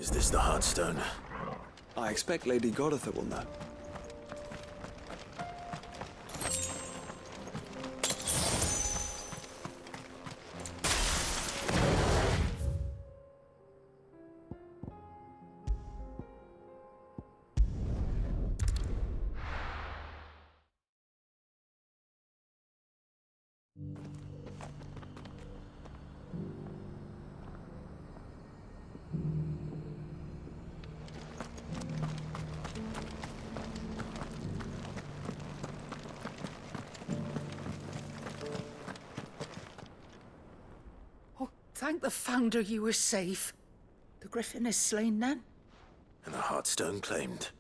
Is this the Heartstone? I expect Lady Goditha will know. Thank the Founder you were safe. The Griffin is slain then? And the Heartstone claimed.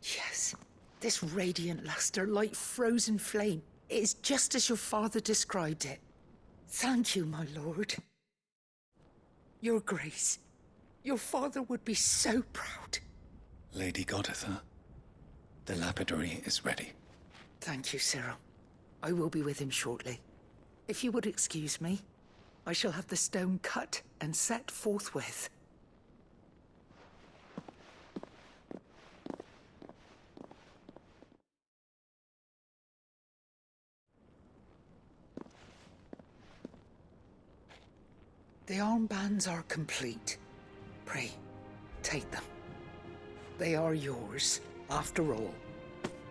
Yes. This radiant luster, like frozen flame, it is just as your father described it. Thank you, my lord. Your Grace, your father would be so proud. Lady Goditha, the lapidary is ready. Thank you, Cyril. I will be with him shortly. If you would excuse me, I shall have the stone cut and set forthwith. The armbands are complete. Pray, take them. They are yours, after all.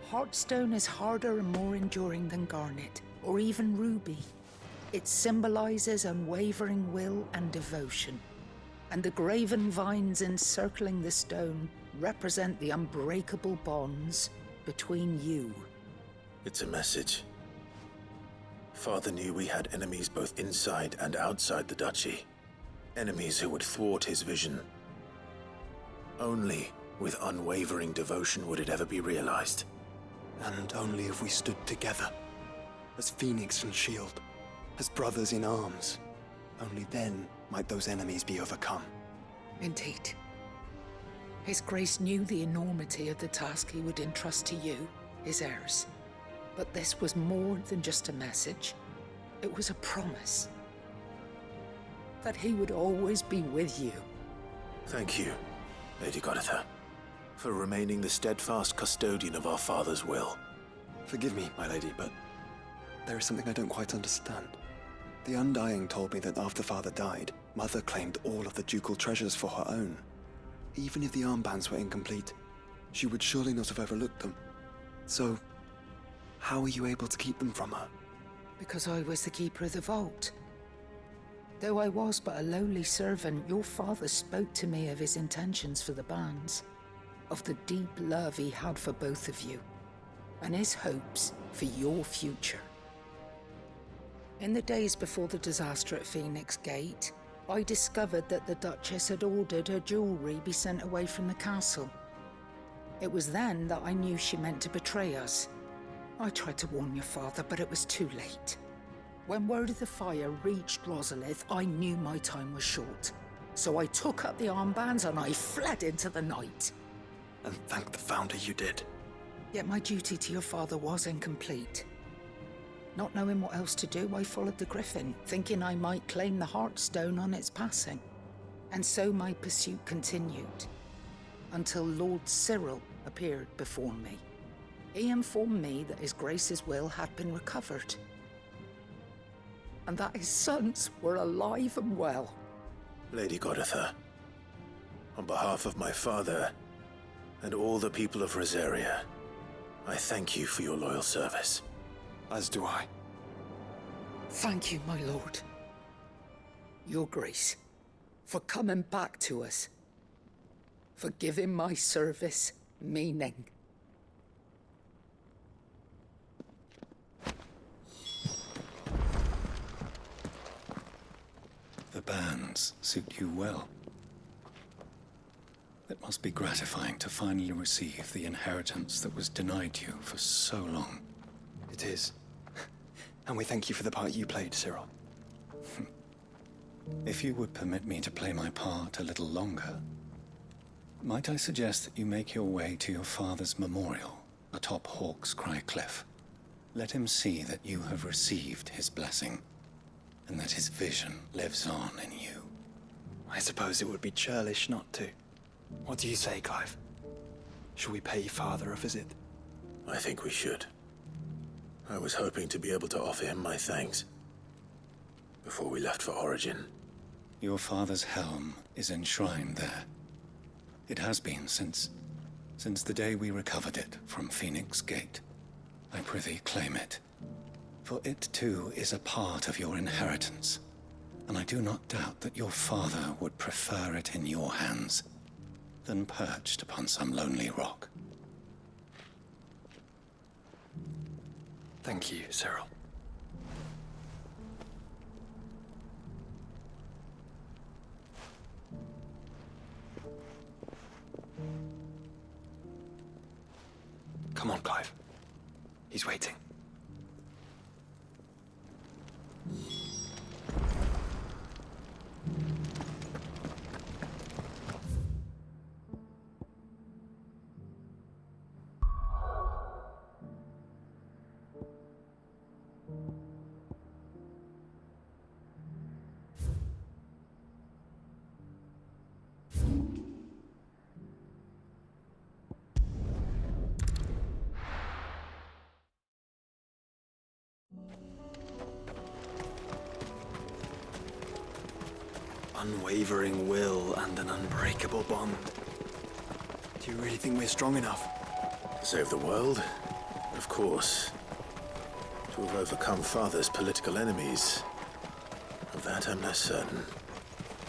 Heartstone is harder and more enduring than garnet, or even ruby. It symbolizes unwavering will and devotion. And the graven vines encircling the stone represent the unbreakable bonds between you. It's a message. Father knew we had enemies both inside and outside the duchy. Enemies who would thwart his vision. Only with unwavering devotion would it ever be realized. And only if we stood together, as Phoenix and Shield, as brothers in arms. Only then might those enemies be overcome. Indeed. His Grace knew the enormity of the task he would entrust to you, his heirs. But this was more than just a message. It was a promise. That he would always be with you. Thank you, Lady Goditha, for remaining the steadfast custodian of our father's will. Forgive me, my lady, but there is something I don't quite understand. The Undying told me that after Father died, Mother claimed all of the ducal treasures for her own. Even if the armbands were incomplete, she would surely not have overlooked them. So, how were you able to keep them from her? Because I was the keeper of the vault. Though I was but a lowly servant, your father spoke to me of his intentions for the bands, of the deep love he had for both of you, and his hopes for your future. In the days before the disaster at Phoenix Gate, I discovered that the Duchess had ordered her jewelry be sent away from the castle. It was then that I knew she meant to betray us. I tried to warn your father, but it was too late. When word of the fire reached Rosalith, I knew my time was short. So I took up the armbands and I fled into the night. And thank the Founder you did. Yet my duty to your father was incomplete. Not knowing what else to do, I followed the Griffin, thinking I might claim the Heartstone on its passing. And so my pursuit continued, until Lord Cyril appeared before me. He informed me that His Grace's will had been recovered, and that his sons were alive and well. Lady Goditha, on behalf of my father and all the people of Rosaria, I thank you for your loyal service. As do I. Thank you, my lord. Your Grace, for coming back to us, for giving my service meaning. The bands suit you well. It must be gratifying to finally receive the inheritance that was denied you for so long. It is. And we thank you for the part you played, Cyril. If you would permit me to play my part a little longer, might I suggest that you make your way to your father's memorial atop Hawk's Cry Cliff. Let him see that you have received his blessing, and that his vision lives on in you. I suppose it would be churlish not to. What do you say, Clive? Shall we pay Father a visit? I think we should. I was hoping to be able to offer him my thanks before we left for Origin. Your father's helm is enshrined there. It has been since the day we recovered it from Phoenix Gate. I prithee claim it, for it too is a part of your inheritance, and I do not doubt that your father would prefer it in your hands than perched upon some lonely rock. Thank you, Cyril. Come on, Clive. He's waiting. Unwavering will and an unbreakable bond. Do you really think we're strong enough? To save the world? Of course. To have overcome Father's political enemies? Of that I'm less certain.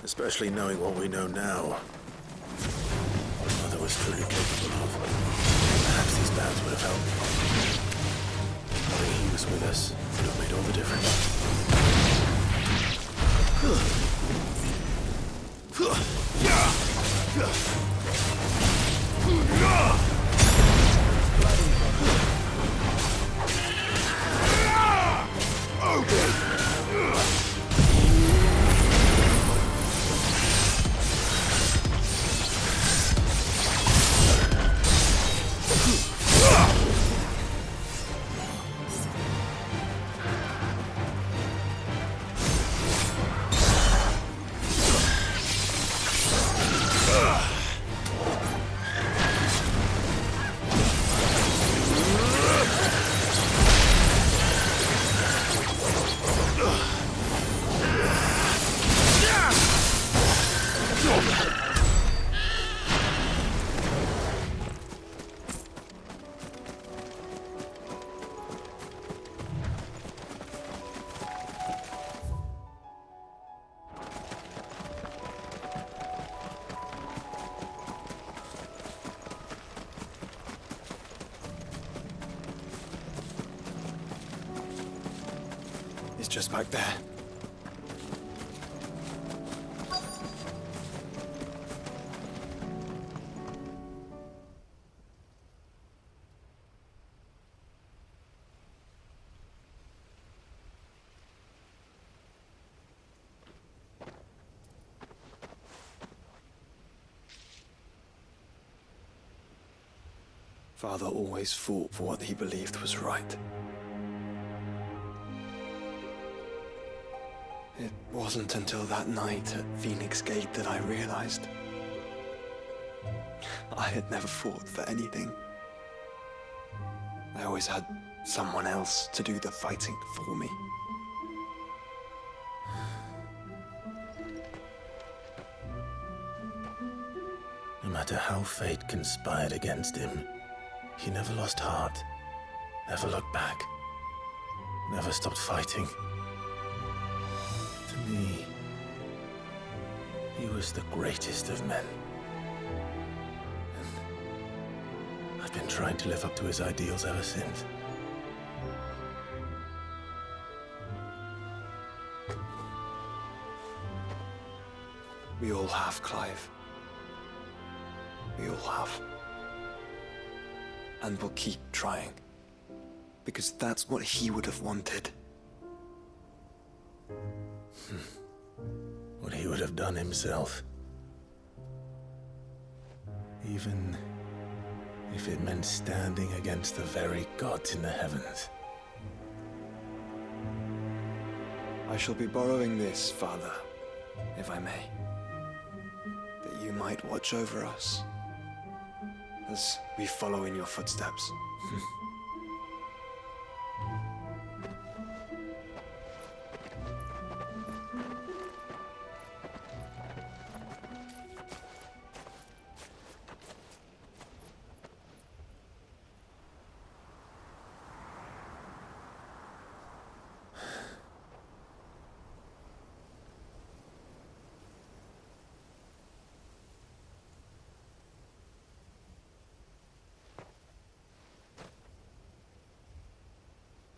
Especially knowing what we know now. What Mother was truly capable of. Perhaps these bands would have helped. Knowing he was with us would have made all the difference. It's just back there. Father always fought for what he believed was right. It wasn't until that night at Phoenix Gate that I realized I had never fought for anything. I always had someone else to do the fighting for me. No matter how fate conspired against him, he never lost heart, never looked back, never stopped fighting. To me, he was the greatest of men. And I've been trying to live up to his ideals ever since. We all have, Clive. We all have. And we'll keep trying. Because that's what he would have wanted. What he would have done himself. Even if it meant standing against the very gods in the heavens. I shall be borrowing this, Father, if I may. That you might watch over us as we follow in your footsteps.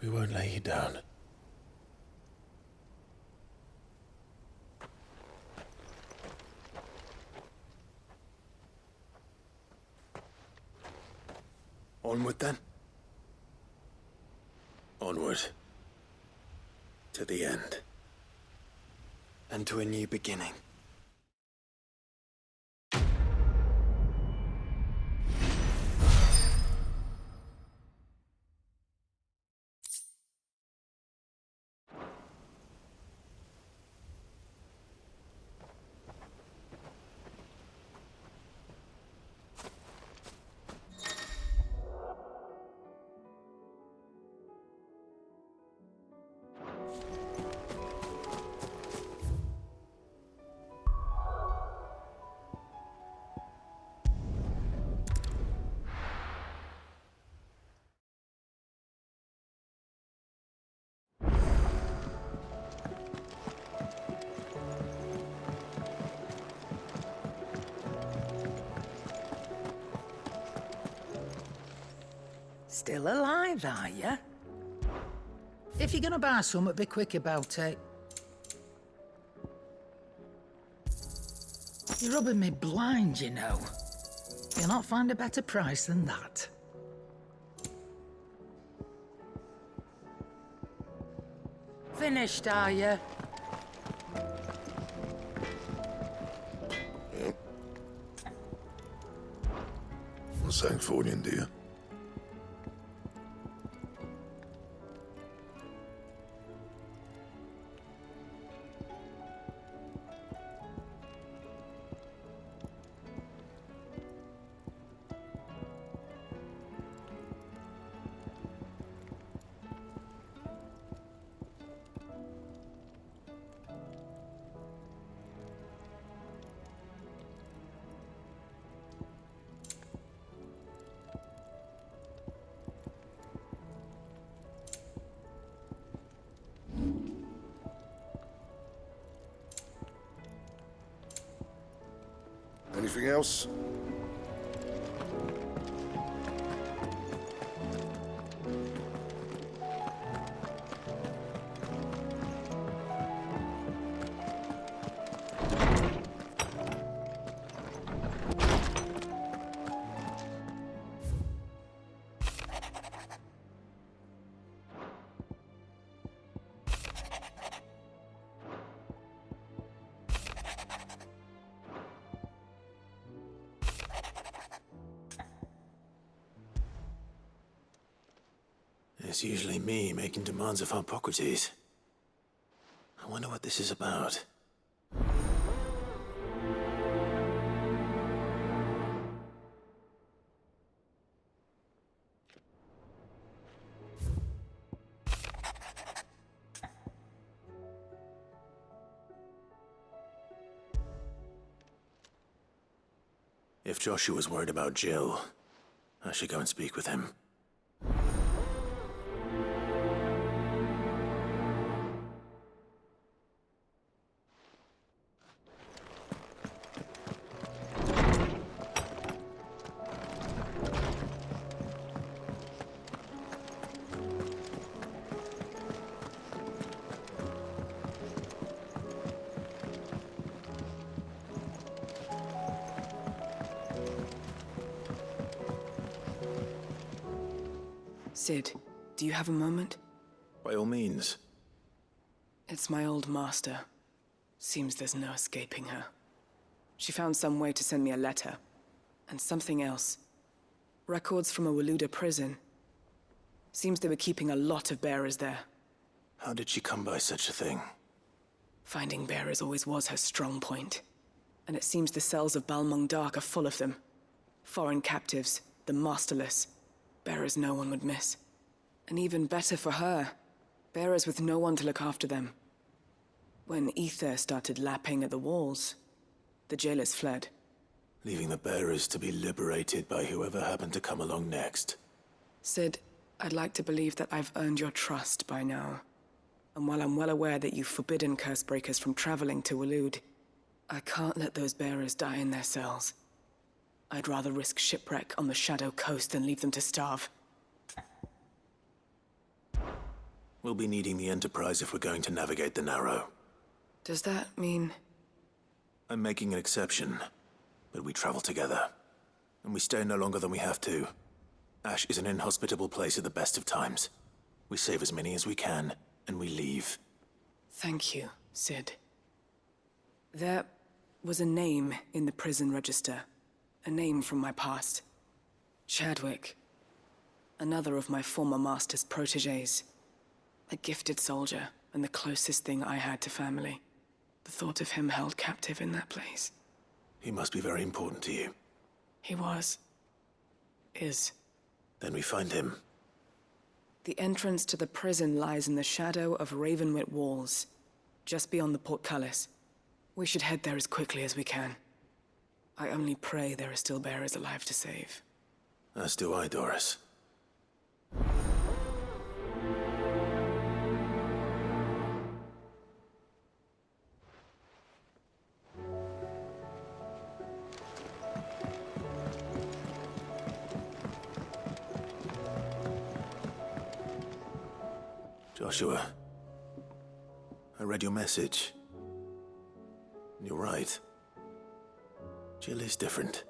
We won't lay you down. Onward then. Onward. To the end. And to a new beginning. Still alive, are you? If you're gonna buy something, be quick about it. You're rubbing me blind, you know. You'll not find a better price than that. Finished, are you? Sanctfordian, dear. Anything else? It's usually me making demands of Hippocrates. I wonder what this is about. If Joshua's worried about Jill, I should go and speak with him. Sid, do you have a moment? By all means. It's my old master. Seems there's no escaping her. She found some way to send me a letter. And something else. Records from a Waluda prison. Seems they were keeping a lot of bearers there. How did she come by such a thing? Finding bearers always was her strong point. And it seems the cells of Balmung Dark are full of them. Foreign captives, the masterless. Bearers no one would miss. And even better for her, bearers with no one to look after them. When ether started lapping at the walls, the jailers fled. Leaving the bearers to be liberated by whoever happened to come along next. Sid, I'd like to believe that I've earned your trust by now. And while I'm well aware that you've forbidden Cursebreakers from traveling to Waloed, I can't let those bearers die in their cells. I'd rather risk shipwreck on the Shadow Coast than leave them to starve. We'll be needing the Enterprise if we're going to navigate the Narrow. Does that mean... I'm making an exception, but we travel together. And we stay no longer than we have to. Ash is an inhospitable place at the best of times. We save as many as we can, and we leave. Thank you, Sid. There was a name in the prison register. A name from my past. Chadwick. Another of my former master's protégés. A gifted soldier, and the closest thing I had to family. The thought of him held captive in that place. He must be very important to you. He was. Is. Then we find him. The entrance to the prison lies in the shadow of Ravenwit Walls, just beyond the portcullis. We should head there as quickly as we can. I only pray there are still bearers alive to save. As do I, Doris. Joshua, I read your message. You're right. Jill is different.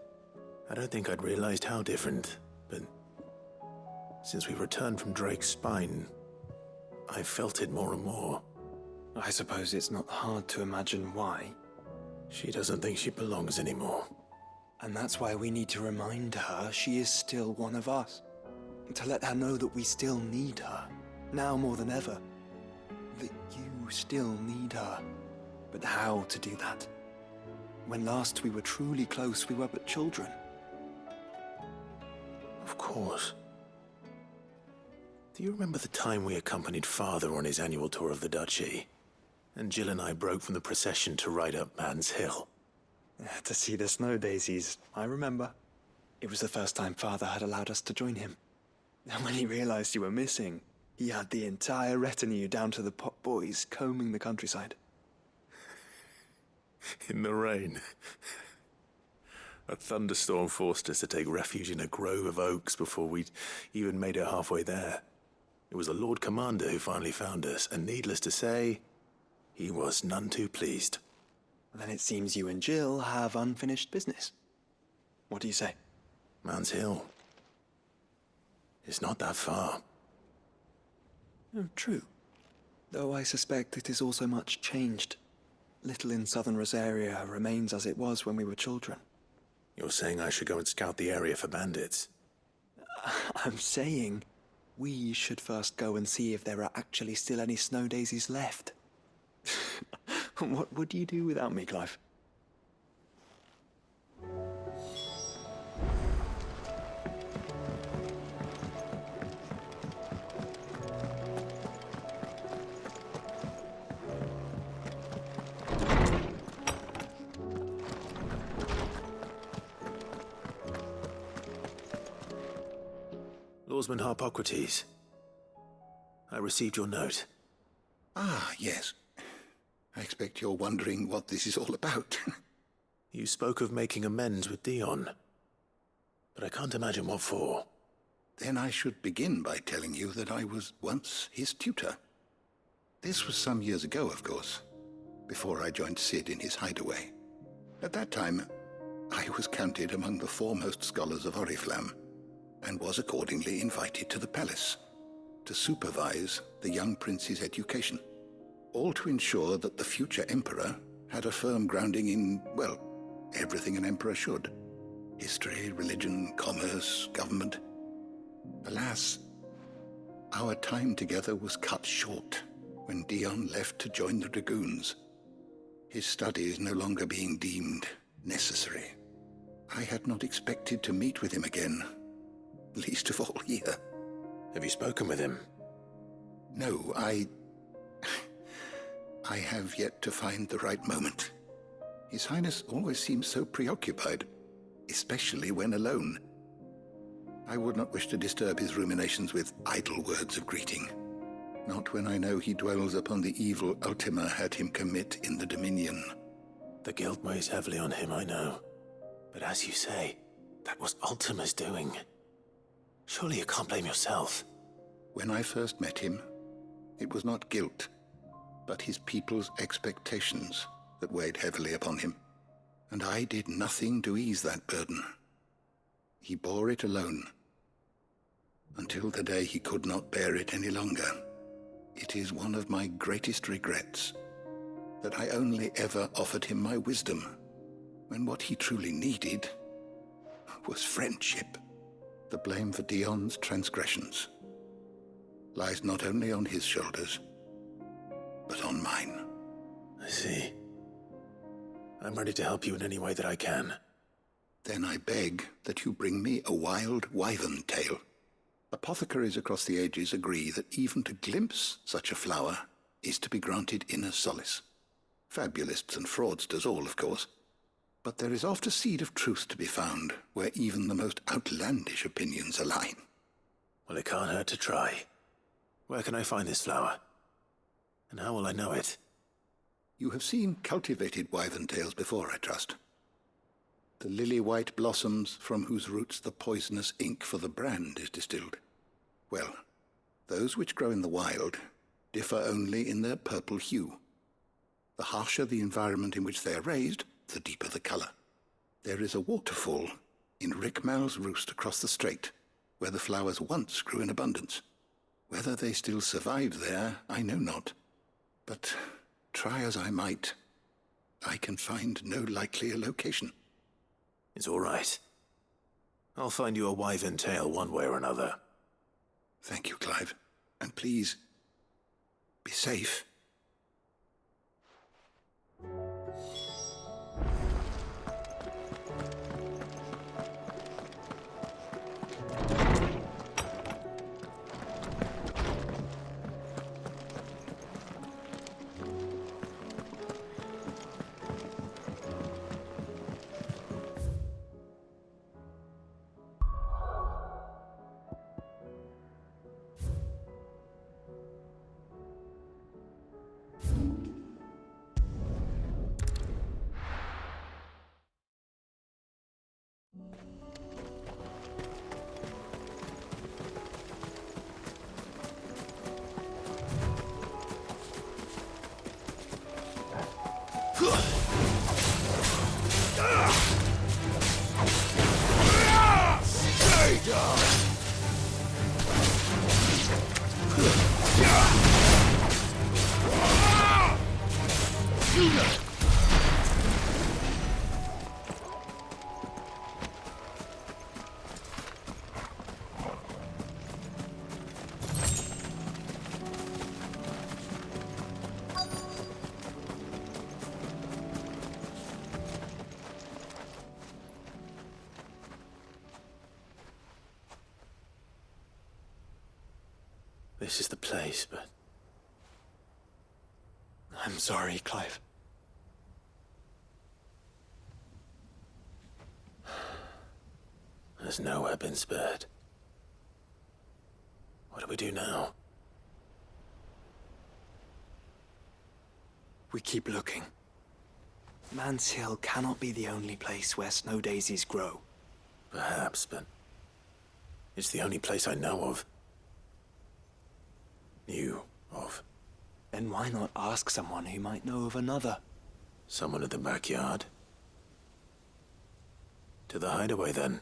I don't think I'd realized how different, but since we returned from Drake's spine, I've felt it more and more. I suppose it's not hard to imagine why. She doesn't think she belongs anymore. And that's why we need to remind her she is still one of us. To let her know that we still need her. Now more than ever. That you still need her. But how to do that? When last we were truly close, we were but children. Of course. Do you remember the time we accompanied Father on his annual tour of the Duchy? And Jill and I broke from the procession to ride up Man's Hill. To see the snow daisies, I remember. It was the first time Father had allowed us to join him. And when he realized you were missing, he had the entire retinue down to the pot boys combing the countryside. In the rain. A thunderstorm forced us to take refuge in a grove of oaks before we'd even made it halfway there. It was the Lord Commander who finally found us, and needless to say, he was none too pleased. Then it seems you and Jill have unfinished business. What do you say? Man's Hill. It's not that far. Oh, true. Though I suspect it is also much changed. Little in southern Rosaria remains as it was when we were children. You're saying I should go and scout the area for bandits? I'm saying we should first go and see if there are actually still any snow daisies left. What would you do without me, Clive? Lawsman Harpocrates. I received your note. Ah, yes. I expect you're wondering what this is all about. You spoke of making amends with Dion, but I can't imagine what for. Then I should begin by telling you that I was once his tutor. This was some years ago, of course, before I joined Sid in his hideaway. At that time, I was counted among the foremost scholars of Oriflamme, and was accordingly invited to the palace to supervise the young prince's education, all to ensure that the future emperor had a firm grounding in, well, everything an emperor should. History, religion, commerce, government. Alas, our time together was cut short when Dion left to join the Dragoons. His studies no longer being deemed necessary. I had not expected to meet with him again, least of all here. Have you spoken with him? No, I have yet to find the right moment. His Highness always seems so preoccupied, especially when alone. I would not wish to disturb his ruminations with idle words of greeting. Not when I know he dwells upon the evil Ultima had him commit in the Dominion. The guilt weighs heavily on him, I know. But as you say, that was Ultima's doing. Surely you can't blame yourself. When I first met him, it was not guilt, but his people's expectations that weighed heavily upon him. And I did nothing to ease that burden. He bore it alone, until the day he could not bear it any longer. It is one of my greatest regrets that I only ever offered him my wisdom, when what he truly needed was friendship. The blame for Dion's transgressions lies not only on his shoulders, but on mine. I see. I'm ready to help you in any way that I can. Then I beg that you bring me a wild wyvern tail. Apothecaries across the ages agree that even to glimpse such a flower is to be granted inner solace. Fabulists and fraudsters all, of course. But there is oft a seed of truth to be found where even the most outlandish opinions align. Well, it can't hurt to try. Where can I find this flower? And how will I know it? You have seen cultivated wyvern tails before, I trust. The lily-white blossoms from whose roots the poisonous ink for the brand is distilled. Well, those which grow in the wild differ only in their purple hue. The harsher the environment in which they are raised, the deeper the color. There is a waterfall in Rickmal's roost across the strait, where the flowers once grew in abundance. Whether they still survive there, I know not. But try as I might, I can find no likelier location. It's all right. I'll find you a wyvern tail one way or another. Thank you, Clive. And please, be safe. This is the place, but I'm sorry, Clive. there's nowhere been spared. What do we do now? We keep looking. Man's Hill cannot be the only place where snow daisies grow. Perhaps, but it's the only place I know of. Knew of. Then why not ask someone who might know of another? Someone at the backyard? To the hideaway, then.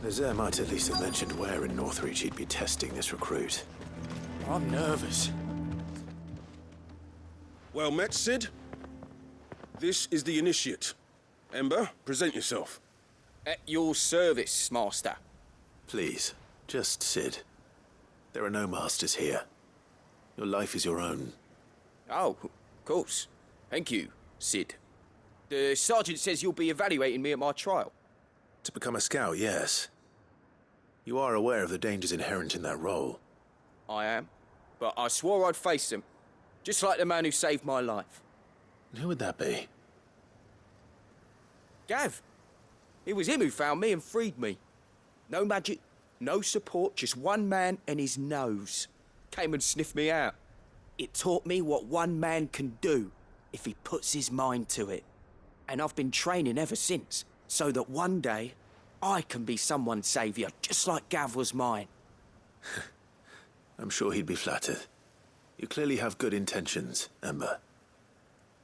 Lazare might at least have mentioned where in Northreach he'd be testing this recruit. I'm nervous. Well met, Sid. This is the initiate. Ember, present yourself. At your service, Master. Please, just Sid. There are no masters here. Your life is your own. Oh, of course. Thank you, Sid. The sergeant says you'll be evaluating me at my trial. To become a scout, yes. You are aware of the dangers inherent in that role. I am. But I swore I'd face them. Just like the man who saved my life. And who would that be? Gav. It was him who found me and freed me. No magic, no support, just one man and his nose. Came and sniffed me out. It taught me what one man can do if he puts his mind to it. And I've been training ever since, so that one day I can be someone's saviour, just like Gav was mine. I'm sure he'd be flattered. You clearly have good intentions, Ember.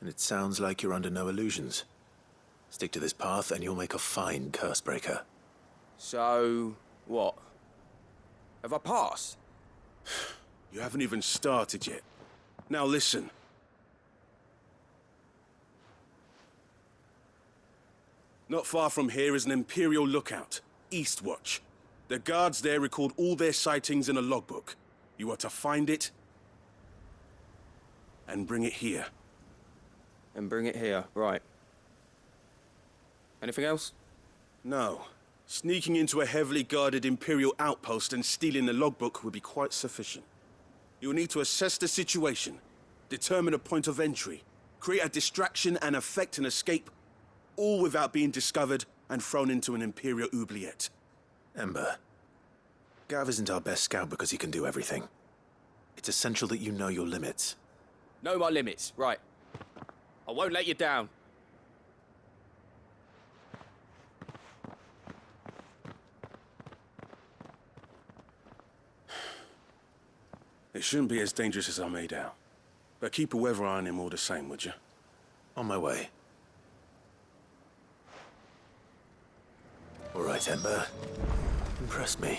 And it sounds like you're under no illusions. Stick to this path and you'll make a fine cursebreaker. So, what? Have I passed? You haven't even started yet. Now listen. Not far from here is an Imperial lookout, Eastwatch. The guards there record all their sightings in a logbook. You are to find it and bring it here. And bring it here, right. Anything else? No. Sneaking into a heavily guarded Imperial outpost and stealing the logbook would be quite sufficient. You will need to assess the situation, determine a point of entry, create a distraction and effect an escape, all without being discovered and thrown into an Imperial oubliette. Ember, Gav isn't our best scout because he can do everything. It's essential that you know your limits. Know my limits, right. I won't let you down. It shouldn't be as dangerous as I made out. But keep a weather eye on him all the same, would you? On my way. All right, Ember. Impress me.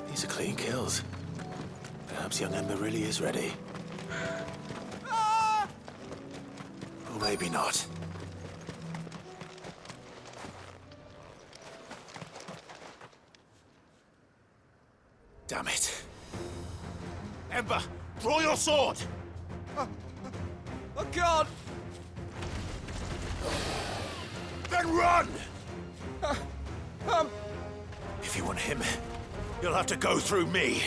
These are clean kills. Perhaps young Ember really is ready. Or maybe not. Damn it. Ember, draw your sword! I can't! Then run! If you want him, you'll have to go through me.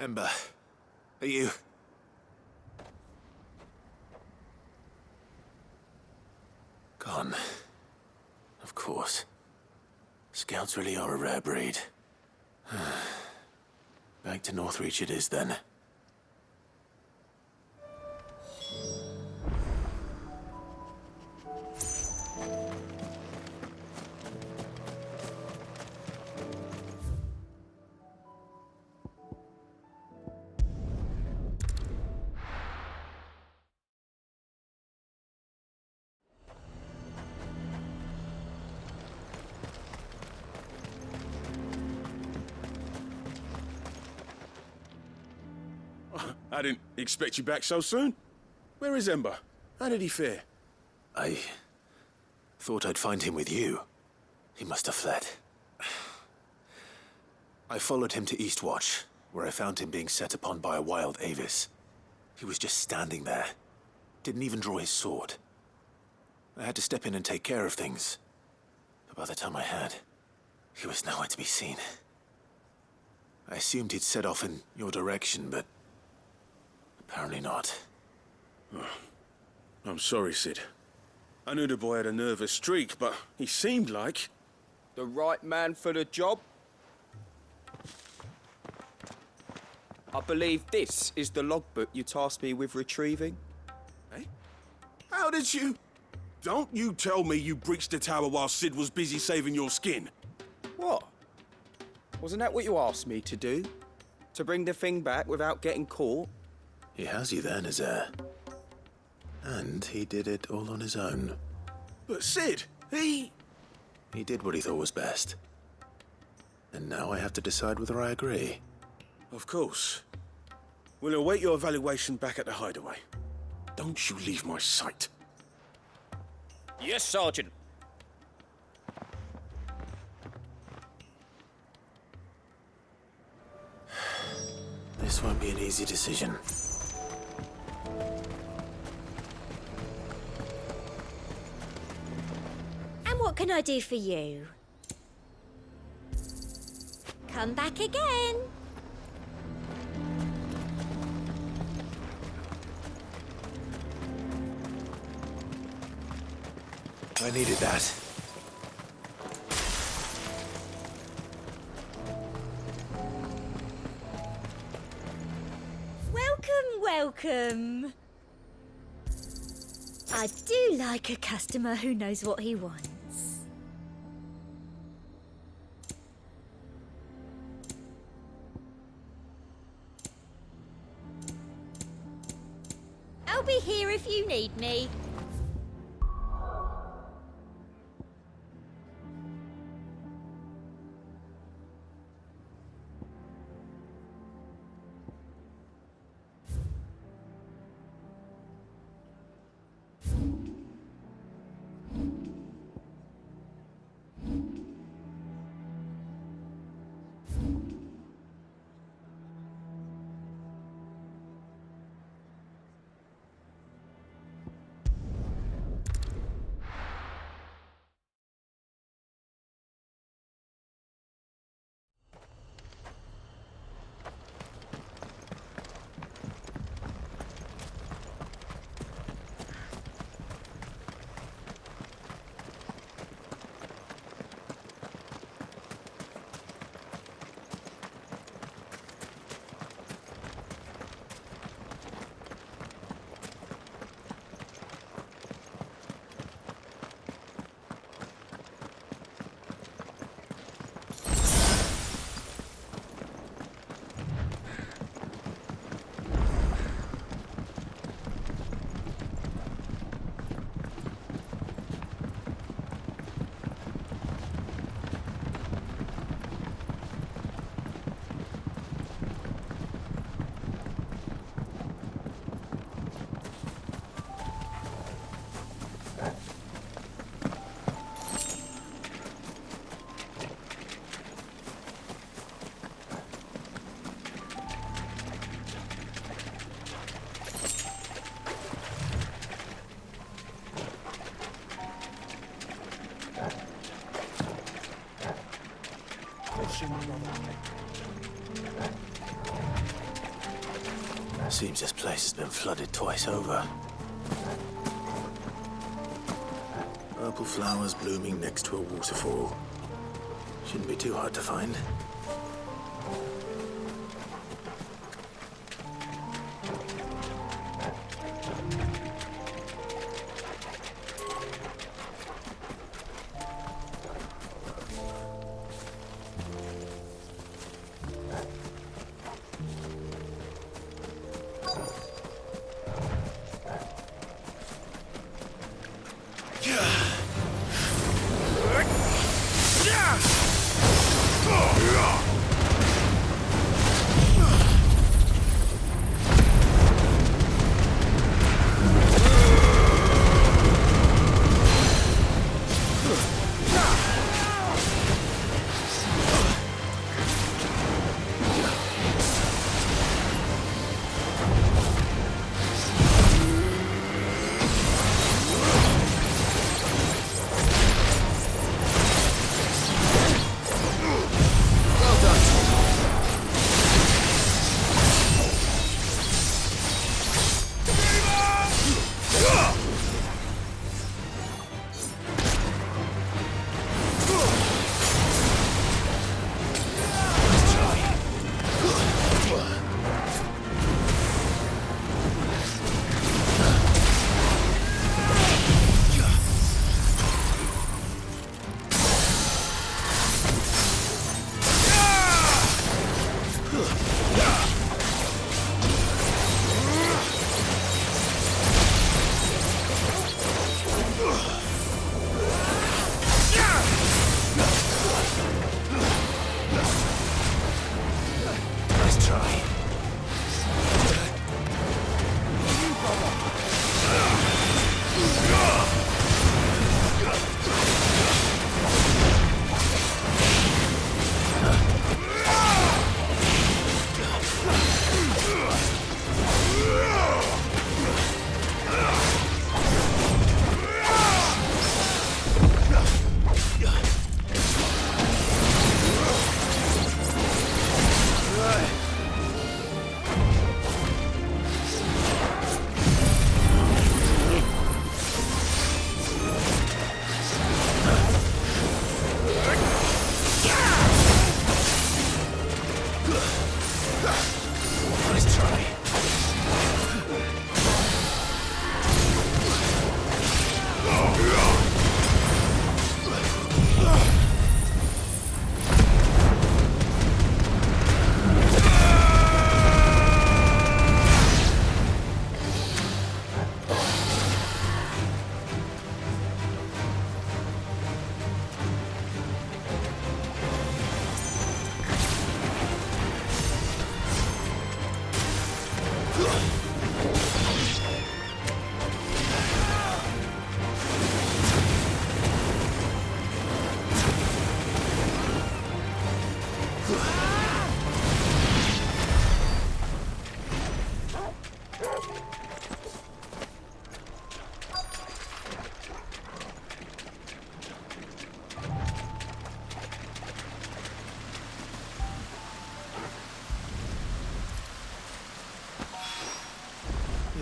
Ember, are you... Gone. Of course. Scouts really are a rare breed. Back to Northreach it is, then. I didn't expect you back so soon. Where is Ember? How did he fare? I thought I'd find him with you. He must have fled. I followed him to Eastwatch, where I found him being set upon by a wild Avis. He was just standing there. Didn't even draw his sword. I had to step in and take care of things. But by the time I had, he was nowhere to be seen. I assumed he'd set off in your direction, but apparently not. I'm sorry, Sid. I knew the boy had a nervous streak, but he seemed like... The right man for the job? I believe this is the logbook you tasked me with retrieving. Eh? How did you... Don't you tell me you breached the tower while Sid was busy saving your skin. What? Wasn't that what you asked me to do? To bring the thing back without getting caught? He has you then, his heir. And he did it all on his own. But Sid, he did what he thought was best. And now I have to decide whether I agree. Of course. We'll await your evaluation back at the hideaway. Don't you leave my sight. Yes, Sergeant. This won't be an easy decision. And what can I do for you? Come back again. I needed that. Welcome. I do like a customer who knows what he wants. I'll be here if you need me. Seems this place has been flooded twice over. Purple flowers blooming next to a waterfall. Shouldn't be too hard to find.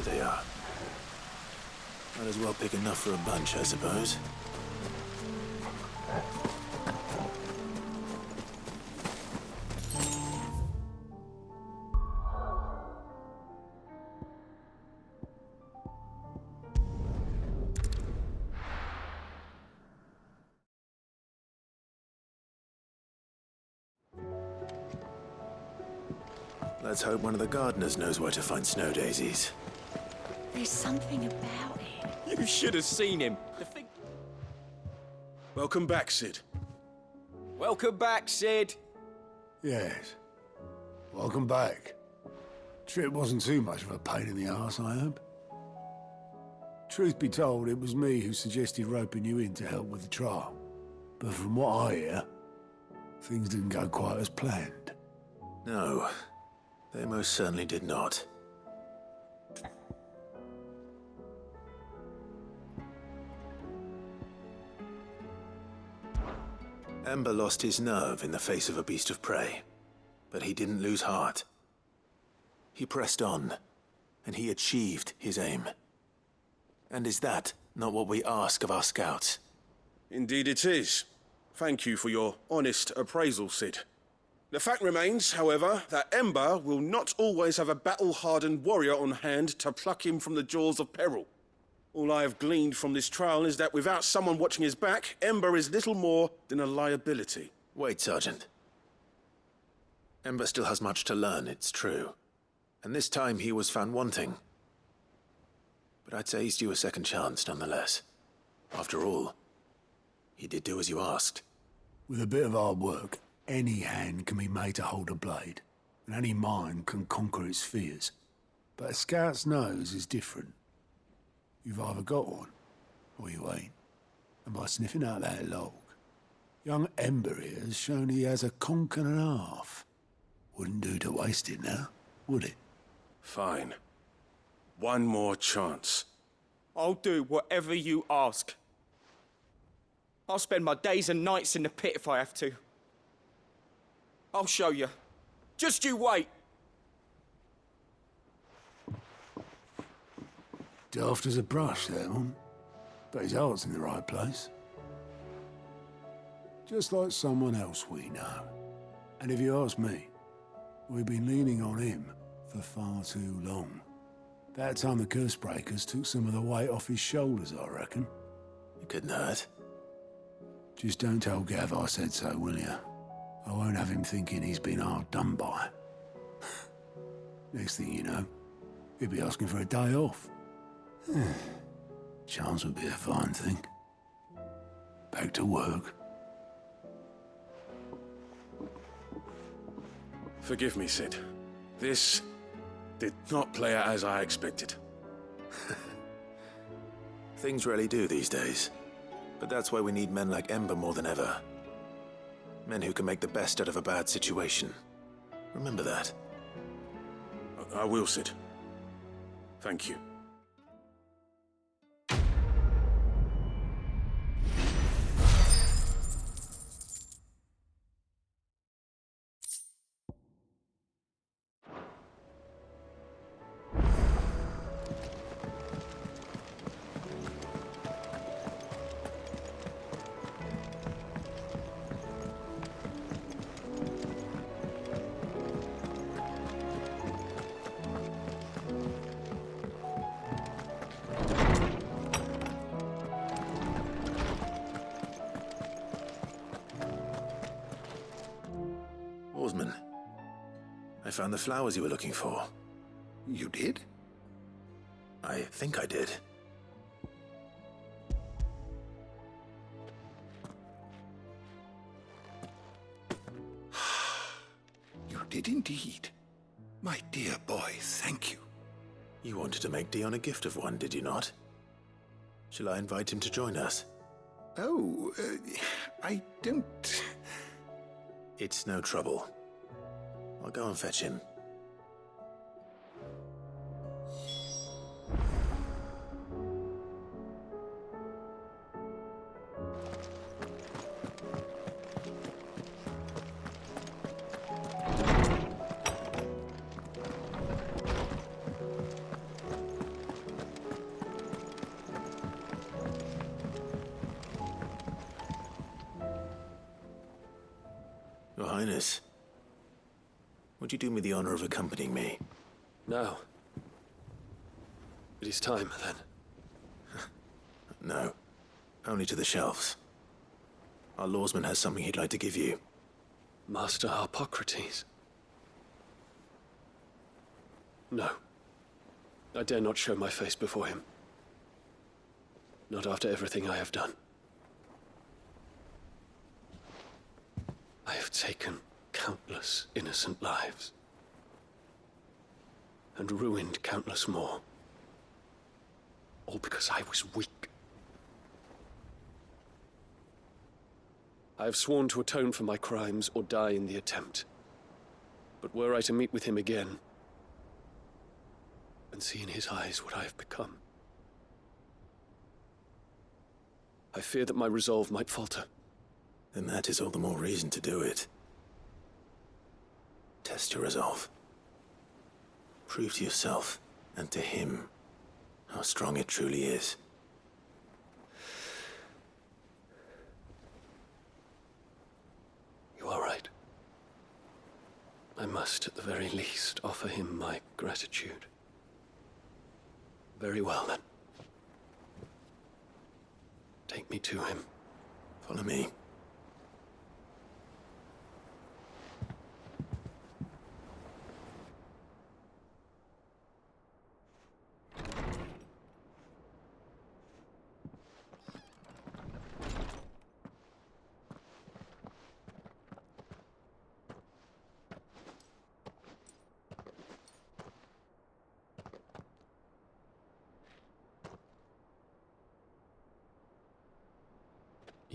They are. Might as well pick enough for a bunch, I suppose. Let's hope one of the gardeners knows where to find snow daisies. There's something about it. You should have seen him. Welcome back, Sid. Welcome back, Sid. Yes. Welcome back. Trip wasn't too much of a pain in the arse, I hope. Truth be told, it was me who suggested roping you in to help with the trial. But from what I hear, things didn't go quite as planned. No, they most certainly did not. Ember lost his nerve in the face of a beast of prey, but he didn't lose heart. He pressed on, and he achieved his aim. And is that not what we ask of our scouts? Indeed it is. Thank you for your honest appraisal, Sid. The fact remains, however, that Ember will not always have a battle-hardened warrior on hand to pluck him from the jaws of peril. All I have gleaned from this trial is that without someone watching his back, Ember is little more than a liability. Wait, Sergeant. Ember still has much to learn, it's true. And this time he was found wanting. But I'd say he's due a second chance, nonetheless. After all, he did do as you asked. With a bit of hard work, any hand can be made to hold a blade, and any mind can conquer its fears. But a scout's nose is different. You've either got one, or you ain't. And by sniffing out that log, young Ember here has shown he has a conk and a half. Wouldn't do to waste it now, would it? Fine. One more chance. I'll do whatever you ask. I'll spend my days and nights in the pit if I have to. I'll show you. Just you wait. Daft as a brush, that one. But his heart's in the right place. Just like someone else we know. And if you ask me, we've been leaning on him for far too long. That time the curse breakers took some of the weight off his shoulders, I reckon. It couldn't hurt. Just don't tell Gav I said so, will you? I won't have him thinking he's been hard done by. Next thing you know, he'll be asking for a day off. Chance would be a fine thing. Back to work. Forgive me, Sid. This did not play out as I expected. Things really do these days. But that's why we need men like Ember more than ever. Men who can make the best out of a bad situation. Remember that. I will, Sid. Thank you. Oarsman, I found the flowers you were looking for. You did? I think I did. You did indeed. My dear boy, thank you. You wanted to make Dion a gift of one, did you not? Shall I invite him to join us? Oh, I don't... It's no trouble. I'll go and fetch him. Your Highness, would you do me the honor of accompanying me? No. It is time, then. No, only to the shelves. Our lawsman has something he'd like to give you. Master Harpocrates. No. I dare not show my face before him. Not after everything I have done. I have taken countless innocent lives. And ruined countless more. All because I was weak. I have sworn to atone for my crimes or die in the attempt. But were I to meet with him again, and see in his eyes what I have become, I fear that my resolve might falter. Then that is all the more reason to do it. Test your resolve. Prove to yourself, and to him, how strong it truly is. You are right. I must, at the very least, offer him my gratitude. Very well, then. Take me to him. Follow me.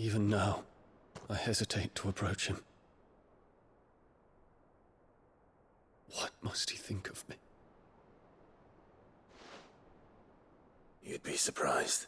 Even now, I hesitate to approach him. What must he think of me? You'd be surprised.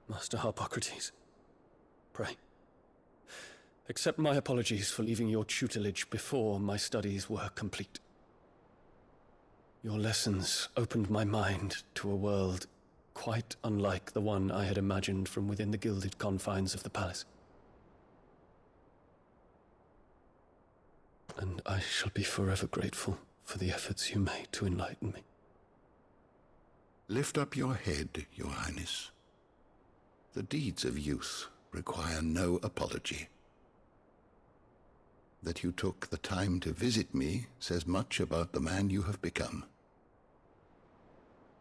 Master Harpocrates, pray, accept my apologies for leaving your tutelage before my studies were complete. Your lessons opened my mind to a world quite unlike the one I had imagined from within the gilded confines of the palace. And I shall be forever grateful for the efforts you made to enlighten me. Lift up your head, Your Highness. The deeds of youth require no apology. That you took the time to visit me says much about the man you have become.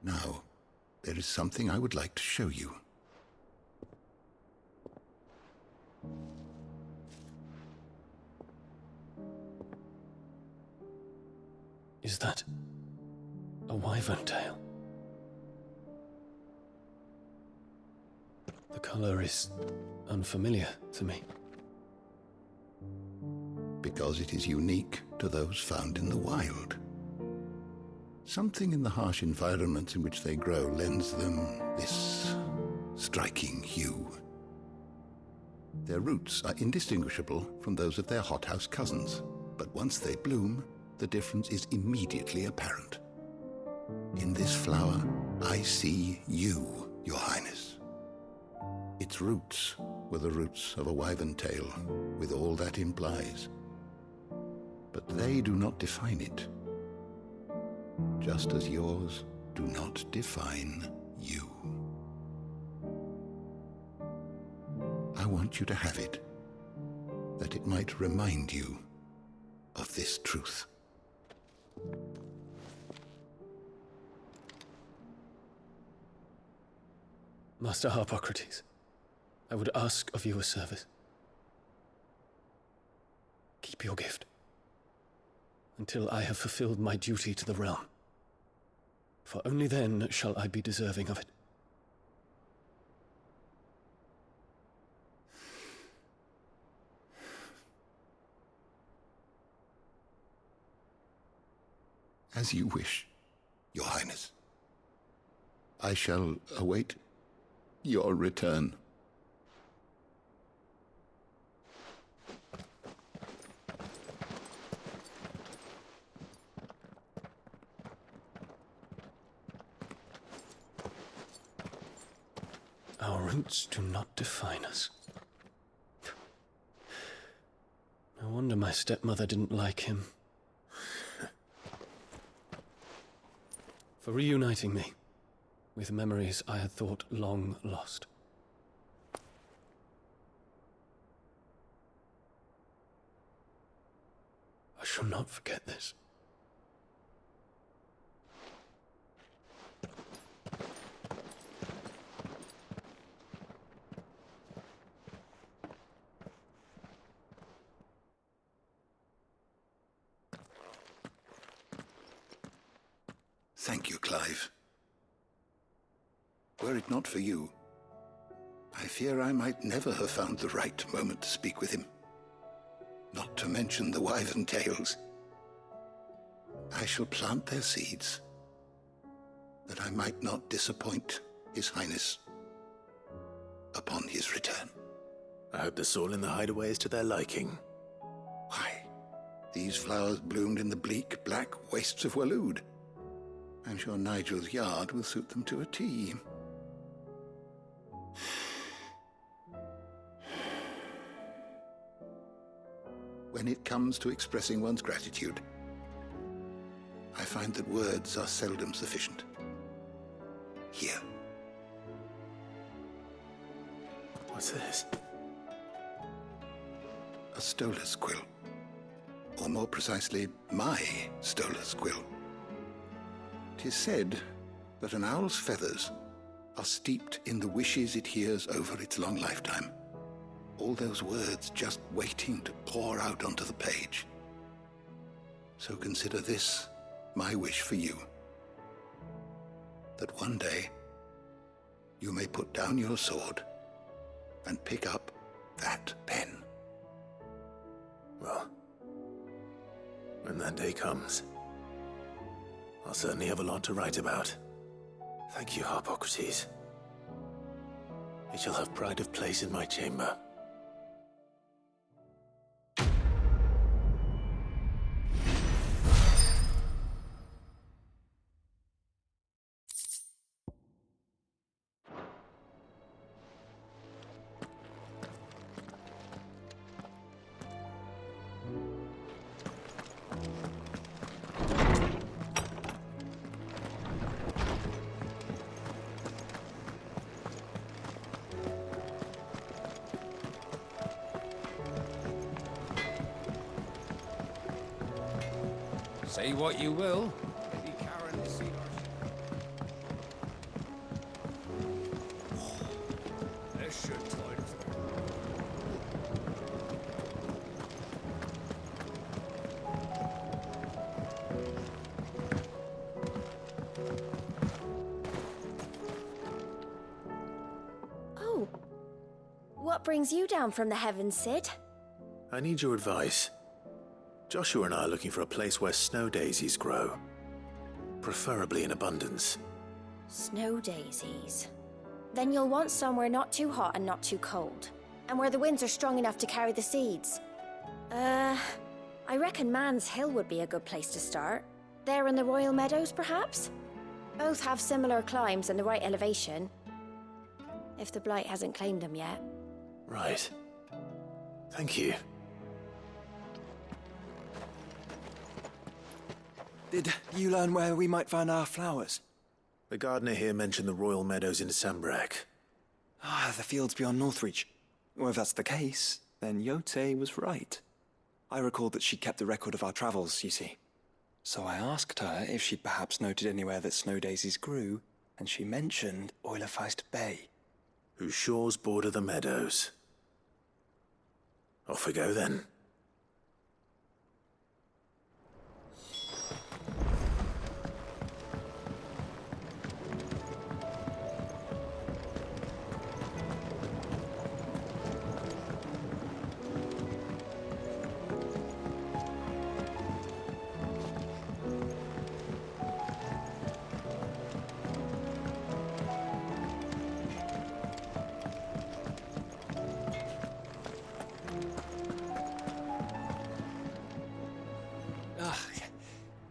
Now, there is something I would like to show you. Is that a wyvern tail? The color is unfamiliar to me. Because it is unique to those found in the wild. Something in the harsh environments in which they grow lends them this striking hue. Their roots are indistinguishable from those of their hothouse cousins, but once they bloom, the difference is immediately apparent. In this flower, I see you, Your Highness. Its roots were the roots of a wyvern tail, with all that implies. But they do not define it, just as yours do not define you. I want you to have it, that it might remind you of this truth. Master Harpocrates, I would ask of you a service. Keep your gift until I have fulfilled my duty to the realm, for only then shall I be deserving of it. As you wish, Your Highness. I shall await your return. Our roots do not define us. No wonder my stepmother didn't like him. For reuniting me with memories I had thought long lost. I shall not forget this. Thank you, Clive. Were it not for you, I fear I might never have found the right moment to speak with him. Not to mention the wyvern tales. I shall plant their seeds, that I might not disappoint His Highness upon his return. I hope the soil in the hideaway is to their liking. Why, these flowers bloomed in the bleak, black wastes of Waloed. I'm sure Nigel's yard will suit them to a T. When it comes to expressing one's gratitude, I find that words are seldom sufficient. Here. What's this? A stolas quill. Or more precisely, my stolas quill. 'Tis said that an owl's feathers are steeped in the wishes it hears over its long lifetime. All those words just waiting to pour out onto the page. So consider this my wish for you. That one day you may put down your sword and pick up that pen. Well, when that day comes, I'll certainly have a lot to write about. Thank you, Harpocrates. It shall have pride of place in my chamber. Say what you will. Oh. What brings you down from the heavens, Sid? I need your advice. Joshua and I are looking for a place where snow daisies grow. Preferably in abundance. Snow daisies. Then you'll want somewhere not too hot and not too cold. And where the winds are strong enough to carry the seeds. I reckon Man's Hill would be a good place to start. There in the Royal Meadows, perhaps? Both have similar climbs and the right elevation. If the Blight hasn't claimed them yet. Right. Thank you. Did you learn where we might find our flowers? The gardener here mentioned the Royal Meadows in Sambrak. Ah, the fields beyond Northreach. Well, if that's the case, then Yote was right. I recalled that she kept the record of our travels, you see. So I asked her if she'd perhaps noted anywhere that snow daisies grew, and she mentioned Oilefeist Bay. Whose shores border the meadows. Off we go then.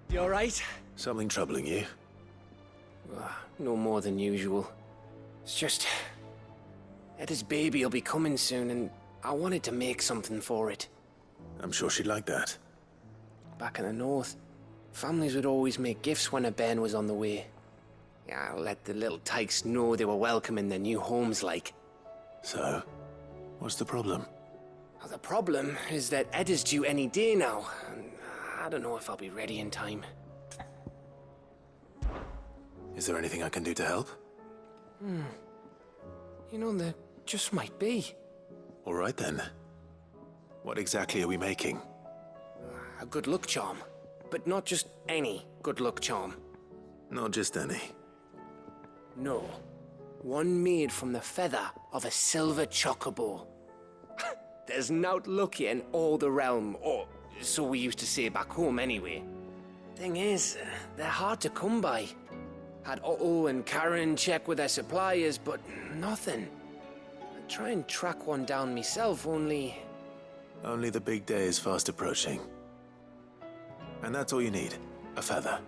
You alright? Something troubling you? No more than usual. It's just... Etta's baby will be coming soon, and I wanted to make something for it. I'm sure she'd like that. Back in the north, families would always make gifts when a bairn was on the way. Yeah, I'll let the little tykes know they were welcome in their new homes, like. So, what's the problem? Well, the problem is that Etta's due any day now, and I don't know if I'll be ready in time. Is there anything I can do to help? You know, there just might be. All right then. What exactly are we making? A good luck charm. But not just any good luck charm. Not just any. No. One made from the feather of a silver chocobo. There's nowt luckier in all the realm, or so we used to say back home anyway. Thing is, they're hard to come by. Had Otto and Karen check with their suppliers, but nothing. I'd try and track one down myself, only... Only the big day is fast approaching. And that's all you need, a feather.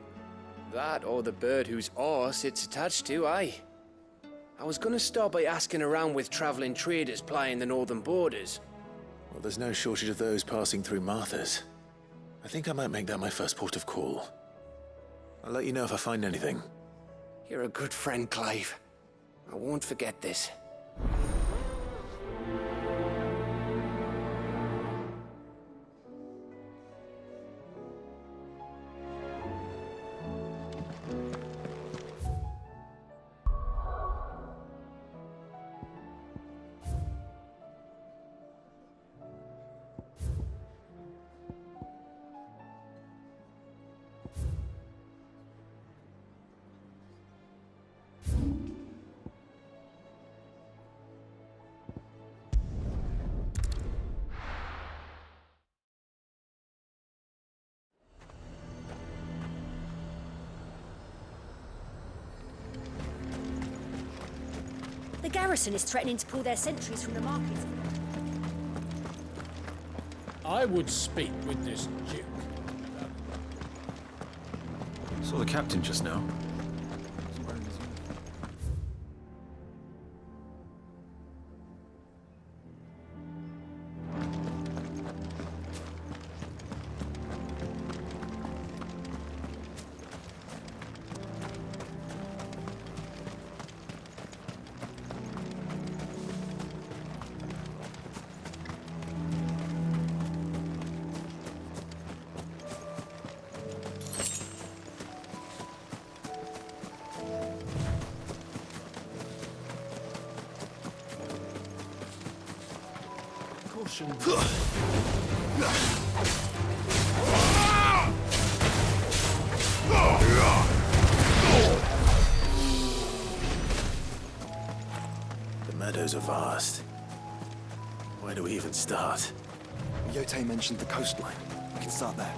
That or the bird whose horse it's attached to, aye. I was gonna start by asking around with traveling traders plying the northern borders. Well, there's no shortage of those passing through Martha's. I think I might make that my first port of call. I'll let you know if I find anything. You're a good friend, Clive. I won't forget this. The garrison is threatening to pull their sentries from the market. I would speak with this duke. Saw the captain just now. The meadows are vast. Where do we even start? Yote mentioned the coastline. We can start there.